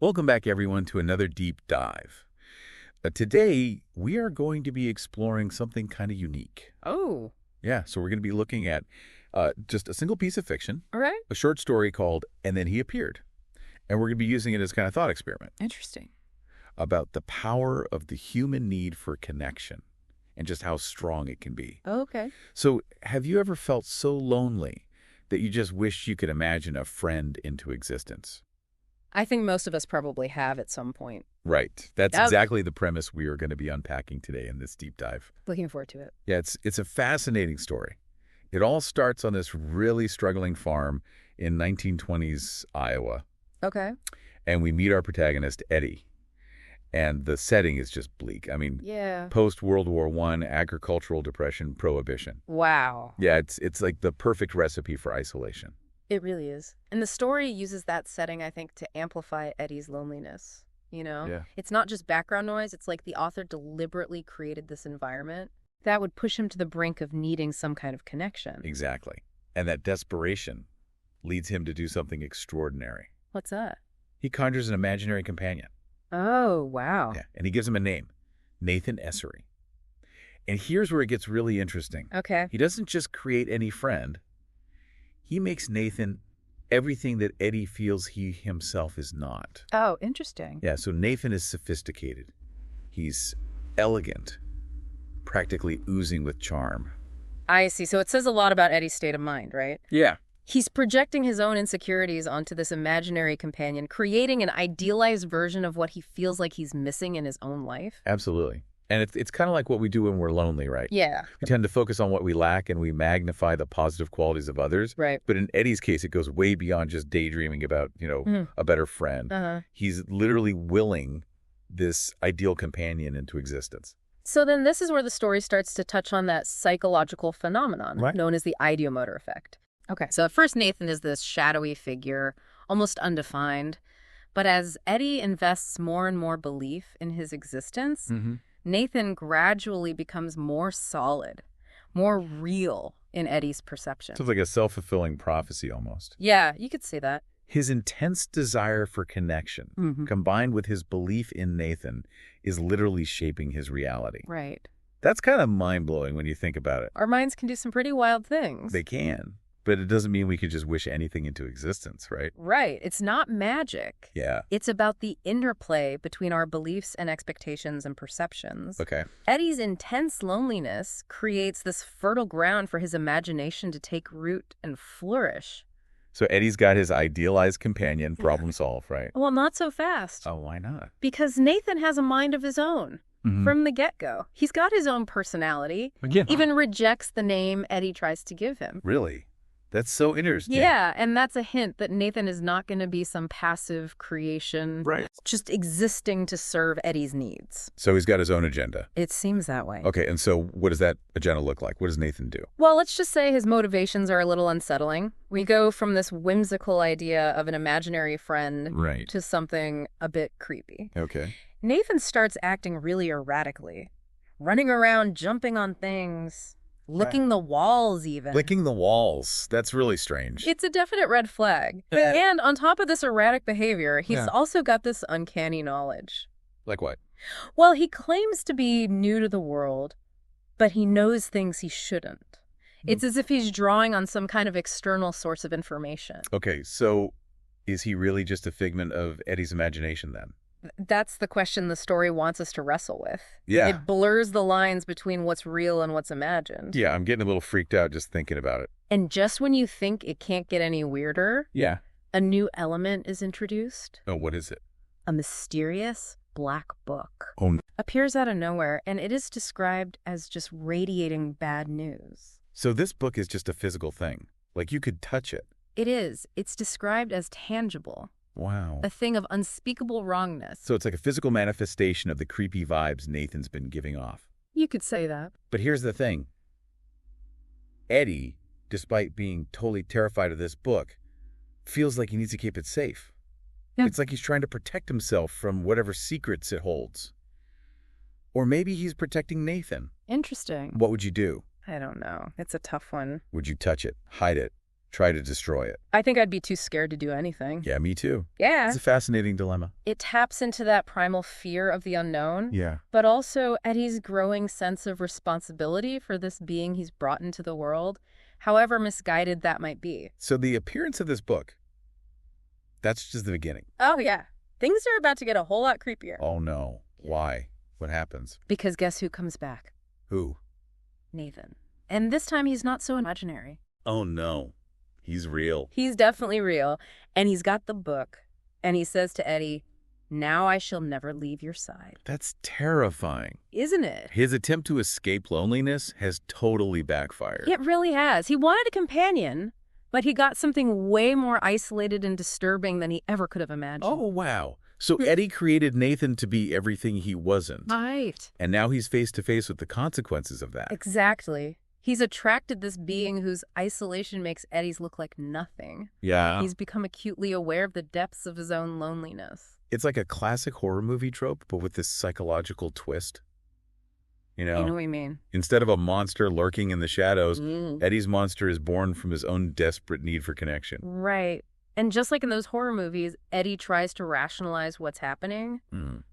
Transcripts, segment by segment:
Welcome back, everyone, to another deep dive. Today, we are going to be exploring something kind of unique. Oh, Yeah, so we're going to be looking at just a single piece of fiction, all right. a short story called And Then He Appeared. And we're going to be using it as kind of thought experiment Interesting. about the power of the human need for connection and just how strong it can be. Okay. So have you ever felt so lonely that you just wish you could imagine a friend into existence? I think most of us probably have at some point. Right. That's Yep. exactly the premise we are going to be unpacking today in this deep dive. Looking forward to it. Yeah, it's a fascinating story. It all starts on this really struggling farm in 1920s Iowa, Okay. and we meet our protagonist, Eddie. And the setting is just bleak. I mean, Yeah. post-World War I, agricultural depression, prohibition. Wow. Yeah, it's like the perfect recipe for isolation. It really is. And the story uses that setting, I think, to amplify Eddie's loneliness. Yeah. It's not just background noise. It's like the author deliberately created this environment that would push him to the brink of needing some kind of connection. Exactly. And that desperation leads him to do something extraordinary. What's that? He conjures an imaginary companion. Oh, wow. Yeah, and he gives him a name, Nathan Essery. And here's where it gets really interesting. Okay. He doesn't just create any friend. He makes Nathan everything that Eddie feels he himself is not. Oh, interesting. Yeah, so Nathan is sophisticated. He's elegant, practically oozing with charm. I see. So it says a lot about Eddie's state of mind, right? Yeah. He's projecting his own insecurities onto this imaginary companion, creating an idealized version of what he feels like he's missing in his own life. Absolutely. And it's kind of like what we do when we're lonely, right? Yeah, We tend to focus on what we lack and we magnify the positive qualities of others. right. But in Eddie's case, it goes way beyond just daydreaming about, a better friend. Uh-huh. He's literally willing this ideal companion into existence. So then this is where the story starts to touch on that psychological phenomenon Right. known as the ideomotor effect. Okay, so at first Nathan is this shadowy figure, almost undefined. But as Eddie invests more and more belief in his existence, Nathan gradually becomes more solid, more real in Eddie's perception. Sounds like a self-fulfilling prophecy almost. Yeah, you could say that. His intense desire for connection, combined with his belief in Nathan, is literally shaping his reality. Right. That's kind of mind-blowing when you think about it. Our minds can do some pretty wild things. They can. But it doesn't mean we could just wish anything into existence, right? Right. It's not magic. Yeah. It's about the interplay between our beliefs and expectations and perceptions. Okay. Eddie's intense loneliness creates this fertile ground for his imagination to take root and flourish. So Eddie's got his idealized companion, problem solved, right? Well, not so fast. Oh, why not? Because Nathan has a mind of his own from the get-go. He's got his own personality, even rejects the name Eddie tries to give him. Really? That's so interesting. Yeah, and that's a hint that Nathan is not going to be some passive creation, Right. just existing to serve Eddie's needs. So he's got his own agenda. It seems that way. Okay, and so what does that agenda look like? What does Nathan do? Well, let's just say his motivations are a little unsettling. We go from this whimsical idea of an imaginary friend Right. to something a bit creepy. Okay. Nathan starts acting really erratically, running around, jumping on things, licking the walls even. Licking the walls. That's really strange. It's a definite red flag. And on top of this erratic behavior, he's Yeah. also got this uncanny knowledge. Like what? Well, he claims to be new to the world, but he knows things he shouldn't. It's as if he's drawing on some kind of external source of information. Okay, so is he really just a figment of Eddie's imagination then? That's the question the story wants us to wrestle with. Yeah. It blurs the lines between what's real and what's imagined. Yeah, I'm getting a little freaked out just thinking about it. And just when you think it can't get any weirder, Yeah. a new element is introduced. Oh, what is it? A mysterious black book Oh, appears out of nowhere, and it is described as just radiating bad news. so this book is just a physical thing. Like you could touch it. It is. It's described as tangible, Wow. a thing of unspeakable wrongness. So it's like a physical manifestation of the creepy vibes Nathan's been giving off. You could say that. But here's the thing. Eddie, despite being totally terrified of this book, feels like he needs to keep it safe. Yeah. It's like he's trying to protect himself from whatever secrets it holds. Or maybe he's protecting Nathan. Interesting. What would you do? I don't know. It's a tough one. Would you touch it, hide it, try to destroy it. I think I'd be too scared to do anything. Yeah, me too. Yeah. It's a fascinating dilemma. It taps into that primal fear of the unknown. Yeah. But also Eddie's growing sense of responsibility for this being he's brought into the world, however misguided that might be. So the appearance of this book, that's just the beginning. Oh, yeah. Things are about to get a whole lot creepier. Oh, no. Why? What happens? Because guess who comes back? Who? Nathan. And this time he's not so imaginary. Oh, no. He's real. He's definitely real. And he's got the book. And he says to Eddie, "Now I shall never leave your side." That's terrifying. Isn't it? His attempt to escape loneliness has totally backfired. It really has. He wanted a companion, but he got something way more isolated and disturbing than he ever could have imagined. Oh, wow. So Eddie created Nathan to be everything he wasn't. Right. And now he's face to face with the consequences of that. Exactly. He's attracted this being whose isolation makes Eddie's look like nothing. Yeah. He's become acutely aware of the depths of his own loneliness. It's like a classic horror movie trope, but with this psychological twist. You know what I mean? Instead of a monster lurking in the shadows, Eddie's monster is born from his own desperate need for connection. Right. And just like in those horror movies, Eddie tries to rationalize what's happening,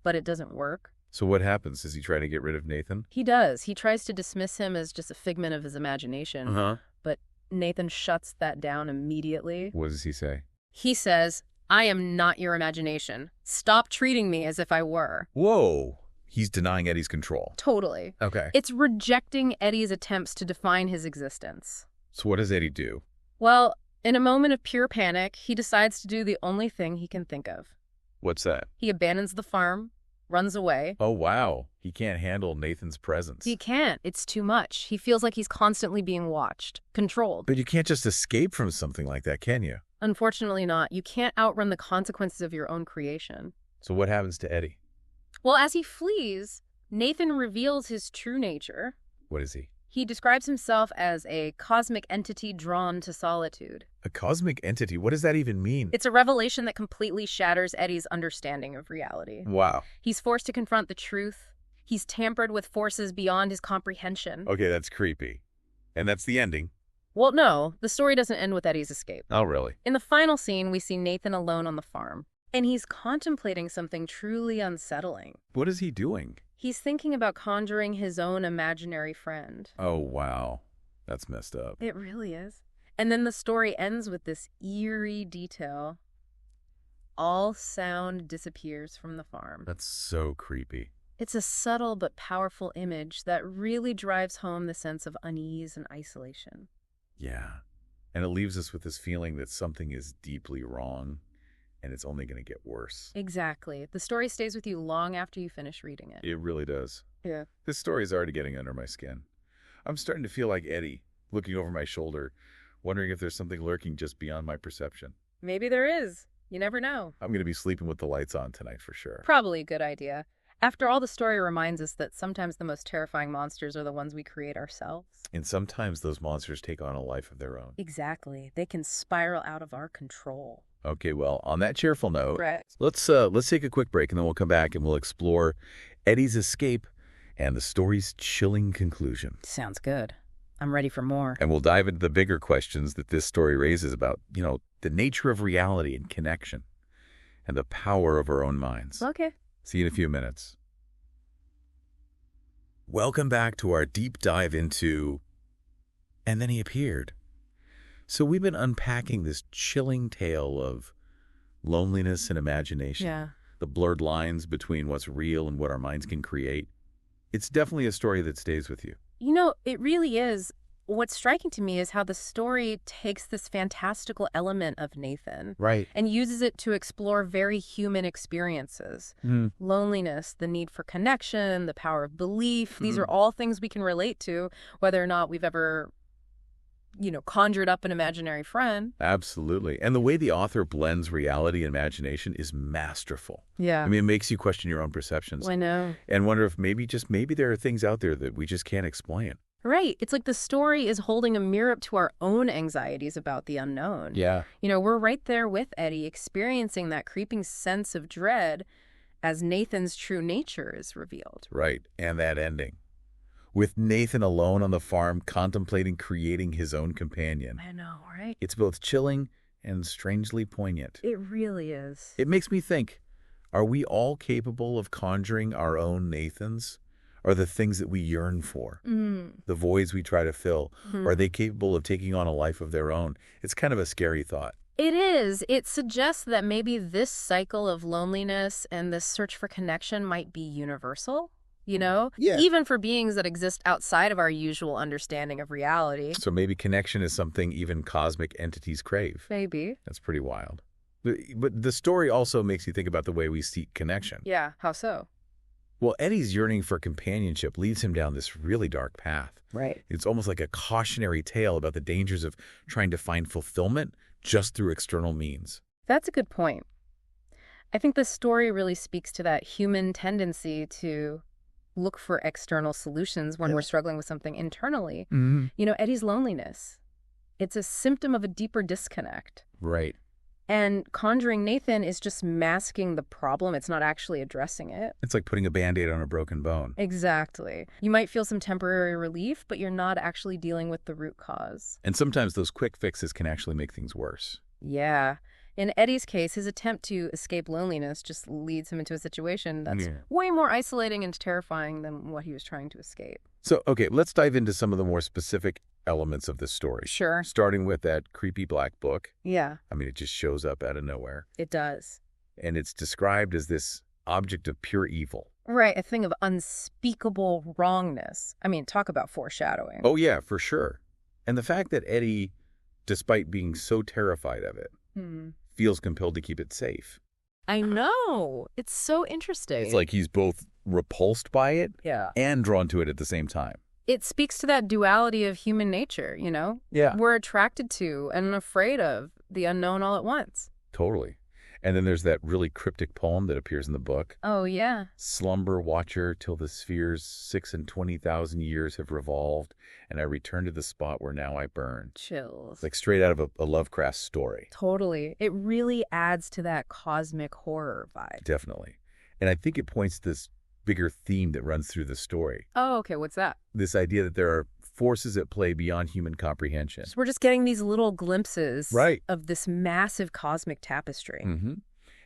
but it doesn't work. So what happens? Does he try to get rid of Nathan? He does. He tries to dismiss him as just a figment of his imagination. But Nathan shuts that down immediately. What does he say? He says, "I am not your imagination. Stop treating me as if I were." Whoa. He's denying Eddie's control. Totally. Okay. It's rejecting Eddie's attempts to define his existence. So what does Eddie do? Well, in a moment of pure panic, he decides to do the only thing he can think of. What's that? He abandons the farm, runs away. Oh, wow. He can't handle Nathan's presence. He can't. It's too much. He feels like he's constantly being watched, controlled. But you can't just escape from something like that, can you? Unfortunately not. You can't outrun the consequences of your own creation. So what happens to Eddie? Well, as he flees, Nathan reveals his true nature. What is he? He describes himself as a cosmic entity drawn to solitude. A cosmic entity? What does that even mean? It's a revelation that completely shatters Eddie's understanding of reality. Wow. He's forced to confront the truth. He's tampered with forces beyond his comprehension. Okay, that's creepy. And that's the ending. Well, no, the story doesn't end with Eddie's escape. Oh, really? In the final scene, we see Nathan alone on the farm. And he's contemplating something truly unsettling. What is he doing? He's thinking about conjuring his own imaginary friend. Oh, wow. That's messed up. It really is. And then the story ends with this eerie detail. All sound disappears from the farm. That's so creepy. It's a subtle but powerful image that really drives home the sense of unease and isolation. Yeah. And it leaves us with this feeling that something is deeply wrong, and it's only going to get worse. Exactly. The story stays with you long after you finish reading it. It really does. Yeah. This story is already getting under my skin. I'm starting to feel like Eddie, looking over my shoulder, wondering if there's something lurking just beyond my perception. Maybe there is. You never know. I'm going to be sleeping with the lights on tonight for sure. Probably a good idea. After all, the story reminds us that sometimes the most terrifying monsters are the ones we create ourselves. And sometimes those monsters take on a life of their own. Exactly. They can spiral out of our control. Okay, well, on that cheerful note, Right. let's take a quick break, and then we'll come back and we'll explore Eddie's escape and the story's chilling conclusion. Sounds good. I'm ready for more. And we'll dive into the bigger questions that this story raises about, the nature of reality and connection and the power of our own minds. Okay. See you in a few minutes. Welcome back to our deep dive into And Then He Appeared. So we've been unpacking this chilling tale of loneliness and imagination. Yeah. The blurred lines between what's real and what our minds can create. It's definitely a story that stays with you. It really is. What's striking to me is how the story takes this fantastical element of Nathan Right. and uses it to explore very human experiences. Loneliness, the need for connection, the power of belief. These are all things we can relate to, whether or not we've ever, conjured up an imaginary friend. Absolutely. And the way the author blends reality and imagination is masterful. Yeah. I mean, it makes you question your own perceptions. I know. And wonder if maybe there are things out there that we just can't explain. Right. It's like the story is holding a mirror up to our own anxieties about the unknown. Yeah. We're right there with Eddie, experiencing that creeping sense of dread as Nathan's true nature is revealed. Right. And that ending. with Nathan alone on the farm contemplating creating his own companion. I know, right? It's both chilling and strangely poignant. It really is. It makes me think, are we all capable of conjuring our own Nathans? Are the things that we yearn for, the voids we try to fill, are they capable of taking on a life of their own? It's kind of a scary thought. It is. It suggests that maybe this cycle of loneliness and this search for connection might be universal, you know? Yeah. Even for beings that exist outside of our usual understanding of reality. So maybe connection is something even cosmic entities crave. Maybe. That's pretty wild. But the story also makes you think about the way we seek connection. Yeah, how so? Well, Eddie's yearning for companionship leads him down this really dark path. Right. It's almost like a cautionary tale about the dangers of trying to find fulfillment just through external means. That's a good point. I think the story really speaks to that human tendency to look for external solutions when we're struggling with something internally. You know, Eddie's loneliness, it's a symptom of a deeper disconnect. Right. And conjuring Nathan is just masking the problem. It's not actually addressing it. It's like putting a Band-Aid on a broken bone. Exactly. You might feel some temporary relief, but you're not actually dealing with the root cause. And sometimes those quick fixes can actually make things worse. Yeah. In Eddie's case, his attempt to escape loneliness just leads him into a situation that's way more isolating and terrifying than what he was trying to escape. So, okay, let's dive into some of the more specific elements of this story. Sure. Starting with that creepy black book. Yeah. I mean, it just shows up out of nowhere. It does. And it's described as this object of pure evil. Right, a thing of unspeakable wrongness. I mean, talk about foreshadowing. Oh, yeah, for sure. And the fact that Eddie, despite being so terrified of it, feels compelled to keep it safe. I know. It's so interesting. It's like he's both repulsed by it Yeah. and drawn to it at the same time. It speaks to that duality of human nature, you know? Yeah. We're attracted to and afraid of the unknown all at once. Totally. And then there's that really cryptic poem that appears in the book. Oh, yeah. Slumber, watcher, till the spheres 26,000 years have revolved, and I return to the spot where now I burn. Chills. It's like straight out of a Lovecraft story. Totally. It really adds to that cosmic horror vibe. Definitely. And I think it points to this bigger theme that runs through the story. Oh, okay. What's that? This idea that there are forces at play beyond human comprehension. So we're just getting these little glimpses Right. of this massive cosmic tapestry.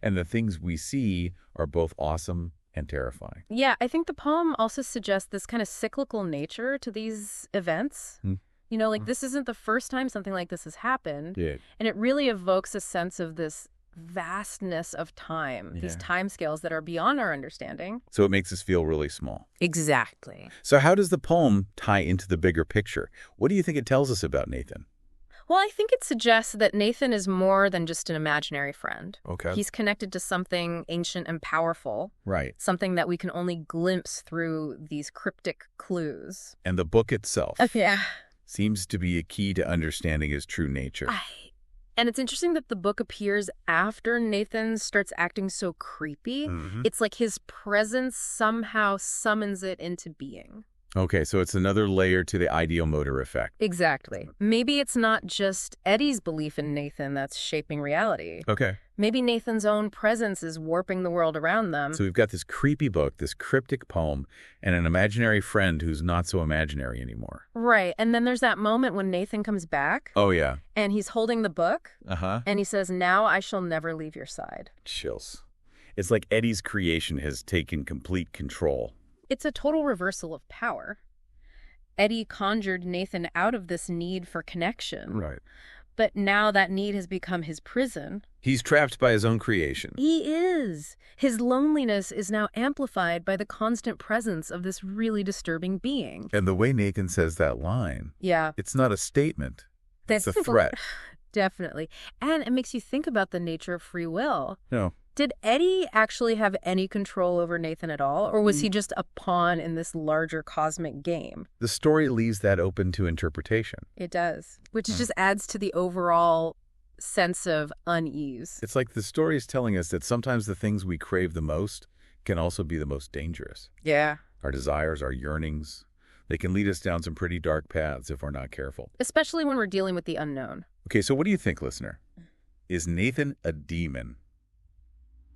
And the things we see are both awesome and terrifying. Yeah, I think the poem also suggests this kind of cyclical nature to these events. You know, like this isn't the first time something like this has happened. Yeah. And it really evokes a sense of this vastness of time, these time scales that are beyond our understanding. So it makes us feel really small. Exactly. So how does the poem tie into the bigger picture? What do you think it tells us about Nathan? Well, I think it suggests that Nathan is more than just an imaginary friend. Okay. He's connected to something ancient and powerful. Right. Something that we can only glimpse through these cryptic clues. And the book itself Yeah. seems to be a key to understanding his true nature. And it's interesting that the book appears after Nathan starts acting so creepy. It's like his presence somehow summons it into being. Okay, so it's another layer to the ideomotor effect. Exactly. Maybe it's not just Eddie's belief in Nathan that's shaping reality. Okay. Maybe Nathan's own presence is warping the world around them. So we've got this creepy book, this cryptic poem, and an imaginary friend who's not so imaginary anymore. Right. And then there's that moment when Nathan comes back. Oh, yeah. And he's holding the book. Uh-huh. And he says, "Now I shall never leave your side." Chills. It's like Eddie's creation has taken complete control. It's a total reversal of power. Eddie conjured Nathan out of this need for connection. Right. But now that need has become his prison. He's trapped by his own creation. He is. His loneliness is now amplified by the constant presence of this really disturbing being. And the way Nathan says that line, Yeah. it's not a statement. That's It's a threat. Definitely. And it makes you think about the nature of free will. No. Did Eddie actually have any control over Nathan at all? Or was he just a pawn in this larger cosmic game? The story leaves that open to interpretation. It does. Which just adds to the overall sense of unease. It's like the story is telling us that sometimes the things we crave the most can also be the most dangerous. Yeah. Our desires, our yearnings, they can lead us down some pretty dark paths if we're not careful. Especially when we're dealing with the unknown. Okay, so what do you think, listener? Is Nathan a demon?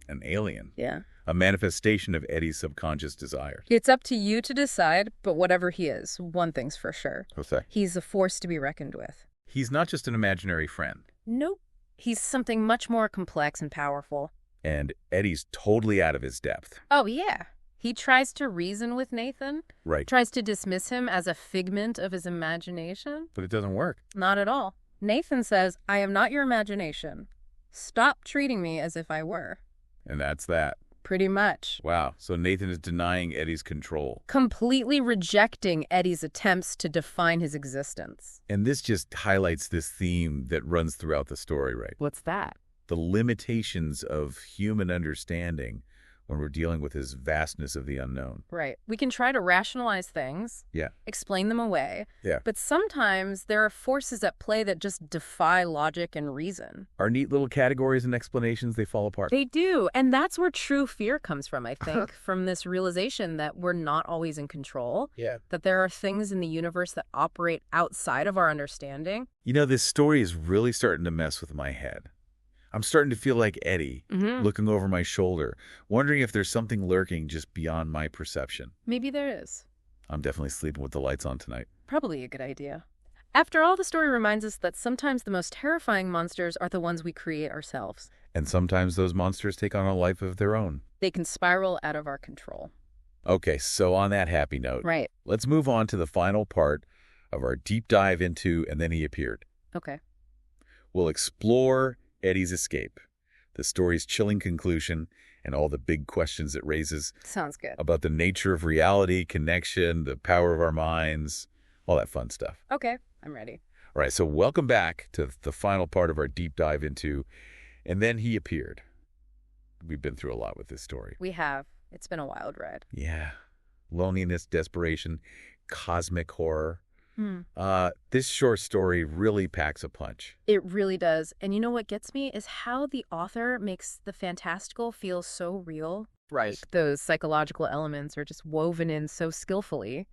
An alien? Yeah. a manifestation of Eddie's subconscious desires. It's up to you to decide, but whatever he is, one thing's for sure. What's that? He's a force to be reckoned with. He's not just an imaginary friend. Nope. He's something much more complex and powerful. And Eddie's totally out of his depth. Oh, yeah. He tries to reason with Nathan. Right. Tries to dismiss him as a figment of his imagination. But it doesn't work. Not at all. Nathan says, I am not your imagination. Stop treating me as if I were. And that's that. Pretty much. Wow. So Nathan is denying Eddie's control. Completely rejecting Eddie's attempts to define his existence. And this just highlights this theme that runs throughout the story, right? What's that? The limitations of human understanding when we're dealing with this vastness of the unknown. Right. We can try to rationalize things. Yeah. Explain them away. Yeah. But sometimes there are forces at play that just defy logic and reason. Our neat little categories and explanations, they fall apart. They do. And that's where true fear comes from, I think, from this realization that we're not always in control. Yeah. That there are things in the universe that operate outside of our understanding. You know, this story is really starting to mess with my head. I'm starting to feel like Eddie, looking over my shoulder, wondering if there's something lurking just beyond my perception. Maybe there is. I'm definitely sleeping with the lights on tonight. Probably a good idea. After all, the story reminds us that sometimes the most terrifying monsters are the ones we create ourselves. And sometimes those monsters take on a life of their own. They can spiral out of our control. Okay, so on that happy note, Right. Let's move on to the final part of our deep dive into And Then He Appeared. Okay. We'll explore Eddie's escape, the story's chilling conclusion, and all the big questions it raises. Sounds good. About the nature of reality, connection, the power of our minds, all that fun stuff. Okay, I'm ready. All right, so welcome back to the final part of our deep dive into And Then He Appeared. We've been through a lot with this story. We have. It's been a wild ride. Yeah. Loneliness, desperation, cosmic horror. This short story really packs a punch. It really does. And you know what gets me is how the author makes the fantastical feel so real. Right. Those psychological elements are just woven in so skillfully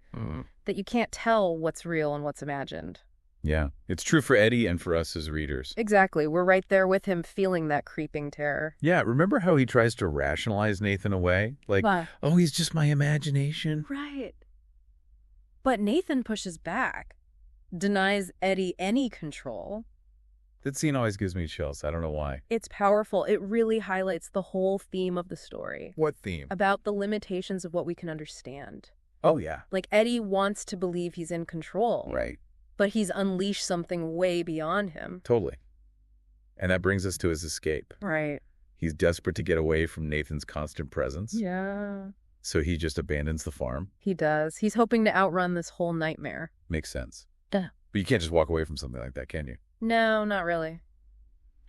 that you can't tell what's real and what's imagined. Yeah, it's true for Eddie and for us as readers. Exactly. We're right there with him feeling that creeping terror. Yeah, remember how he tries to rationalize Nathan away? Like, oh, he's just my imagination. Right. But Nathan pushes back, denies Eddie any control. That scene always gives me chills. I don't know why. It's powerful. It really highlights the whole theme of the story. What theme? About the limitations of what we can understand. Oh, yeah. Like, Eddie wants to believe he's in control. Right. But he's unleashed something way beyond him. Totally. And that brings us to his escape. Right. He's desperate to get away from Nathan's constant presence. Yeah. So he just abandons the farm. He does. He's hoping to outrun this whole nightmare. Makes sense. Duh. But you can't just walk away from something like that, can you? No, not really.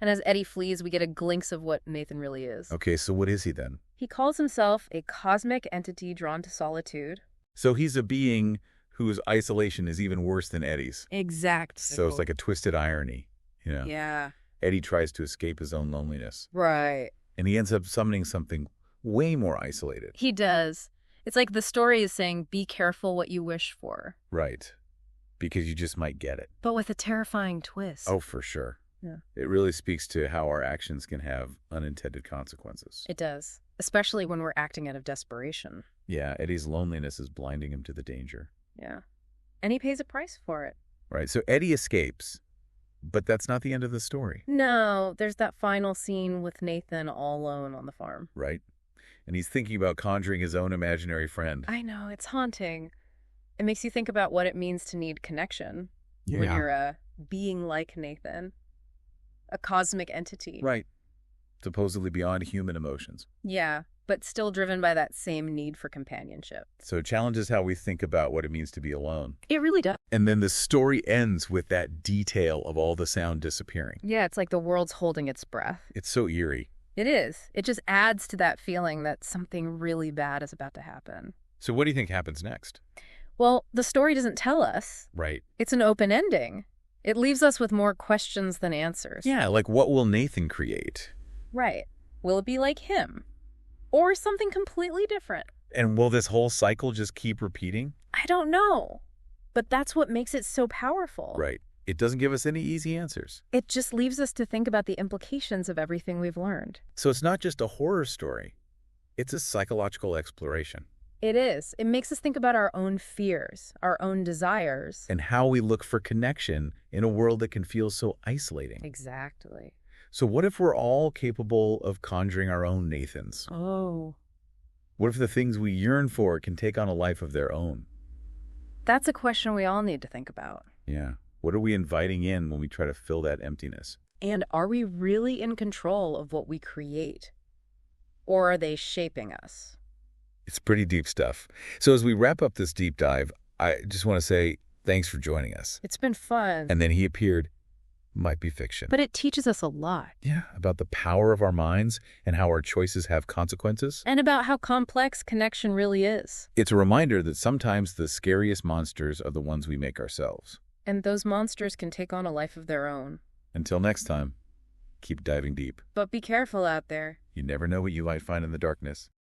And as Eddie flees, we get a glimpse of what Nathan really is. Okay, so what is he then? He calls himself a cosmic entity drawn to solitude. So he's a being whose isolation is even worse than Eddie's. Exact. So it's like a twisted irony, you know? Yeah. Eddie tries to escape his own loneliness. Right. And he ends up summoning something way more isolated. He does. It's like the story is saying, be careful what you wish for. Right. Because you just might get it. But with a terrifying twist. Oh, for sure. Yeah. It really speaks to how our actions can have unintended consequences. It does. Especially when we're acting out of desperation. Yeah, Eddie's loneliness is blinding him to the danger. Yeah. And he pays a price for it. Right. So Eddie escapes, but that's not the end of the story. No, there's that final scene with Nathan all alone on the farm. Right. And he's thinking about conjuring his own imaginary friend. I know, it's haunting. It makes you think about what it means to need connection. Yeah. When you're a being like Nathan. A cosmic entity. Right. Supposedly beyond human emotions. Yeah, but still driven by that same need for companionship. So it challenges how we think about what it means to be alone. It really does. And then the story ends with that detail of all the sound disappearing. Yeah, it's like the world's holding its breath. It's so eerie. It is. It just adds to that feeling that something really bad is about to happen. So what do you think happens next? Well, the story doesn't tell us. Right. It's an open ending. It leaves us with more questions than answers. Yeah, like what will Nathan create? Right. Will it be like him? Or something completely different? And will this whole cycle just keep repeating? I don't know. But that's what makes it so powerful. Right. It doesn't give us any easy answers. It just leaves us to think about the implications of everything we've learned. So it's not just a horror story. It's a psychological exploration. It is. It makes us think about our own fears, our own desires. And how we look for connection in a world that can feel so isolating. Exactly. So what if we're all capable of conjuring our own Nathans? Oh. What if the things we yearn for can take on a life of their own? That's a question we all need to think about. Yeah. What are we inviting in when we try to fill that emptiness? And are we really in control of what we create? Or are they shaping us? It's pretty deep stuff. So as we wrap up this deep dive, I just want to say thanks for joining us. It's been fun. And then he appeared might be fiction. But it teaches us a lot. Yeah, about the power of our minds and how our choices have consequences. And about how complex connection really is. It's a reminder that sometimes the scariest monsters are the ones we make ourselves. And those monsters can take on a life of their own. Until next time, keep diving deep. But be careful out there. You never know what you might find in the darkness.